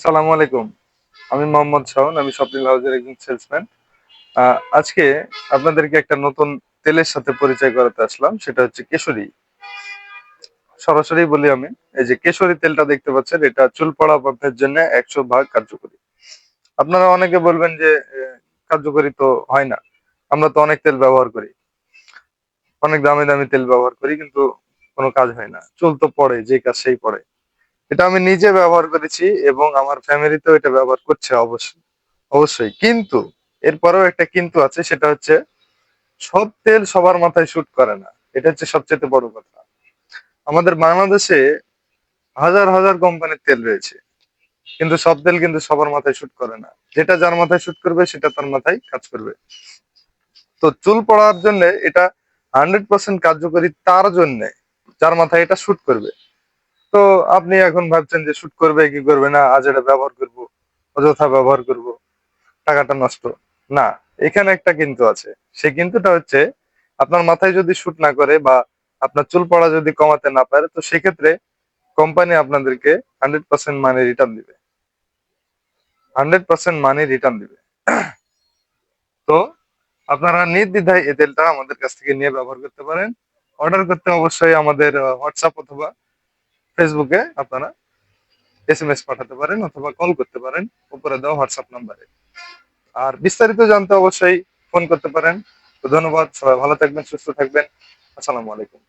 আসসালামু আলাইকুম। আমি মোহাম্মদ শাওন। আমি স্বপ্নিল হাউজের একজন সেলসম্যান। আজকে আপনাদেরকে একটা নতুন তেলের সাথে পরিচয় করাতে আসলাম। সেটা হচ্ছে কেশরী। সরাসরি বলি আমি, এই যে কেশরী তেলটা দেখতে পাচ্ছেন, এটা চুল পড়া বন্ধের জন্য 100 ভাগ কার্যকরী। আপনারা অনেকে বলবেন যে কার্যকরী তো হয় না। আমরা তো অনেক তেল ব্যবহার করি, অনেক দামি দামি তেল ব্যবহার করি, কিন্তু কোনো কাজ হয় না। চুল তো পড়ে, যে কাজ সেই পড়ে। এটা আমি নিজে ব্যবহার করেছি এবং আমার ফ্যামিলিতেও এটা ব্যবহার করছে অবশ্যই। অবশ্যই, কিন্তু এরপরেও একটা কিন্তু আছে, সেটা হচ্ছে সব তেল সবার মাথায় শুট করে না। এটা হচ্ছে সবচেয়ে বড় কথা। আমাদের বাংলাদেশে হাজার হাজার কোম্পানির তেল রয়েছে, কিন্তু সব তেল কিন্তু সবার মাথায় শুট করে না। যেটা যার মাথায় শুট করবে সেটা তার মাথায় কাজ করবে। তো চুল পড়ার জন্য এটা 100% কার্যকরী তার জন্য যার মাথায় এটা শুট করবে। তো আপনি এখন ভাবছেন যে শুট করবে কি করবে না, আজ এটা ব্যবহার করব, অযথা ব্যবহার করব, টাকাটা নষ্ট। না, এখানে একটা কিন্তু আছে। সেই কিন্তুটা হচ্ছে, আপনার মাথায় যদি শুট না করে বা আপনার চুল পড়া যদি কমাতে না পারে, তো সেক্ষেত্রে কোম্পানি আপনাদেরকে 100% মানি রিটার্ন দিবে। 100% মানি রিটার্ন দিবে। তো আপনারা নির্দ্বিধায় এই তেলটা আমাদের কাছ থেকে নিয়ে ব্যবহার করতে পারেন। অর্ডার করতে অবশ্যই আমাদের হোয়াটসঅ্যাপ অথবা ফেসবুকে আপনারা এসএমএস পাঠাতে পারেন অথবা কল করতে পারেন উপরে দেওয়া হোয়াটসঅ্যাপ নাম্বারে। আর বিস্তারিত জানতে অবশ্যই ফোন করতে পারেন। তো ধন্যবাদ, সবাই ভালো থাকবেন, সুস্থ থাকবেন। আসসালামু আলাইকুম।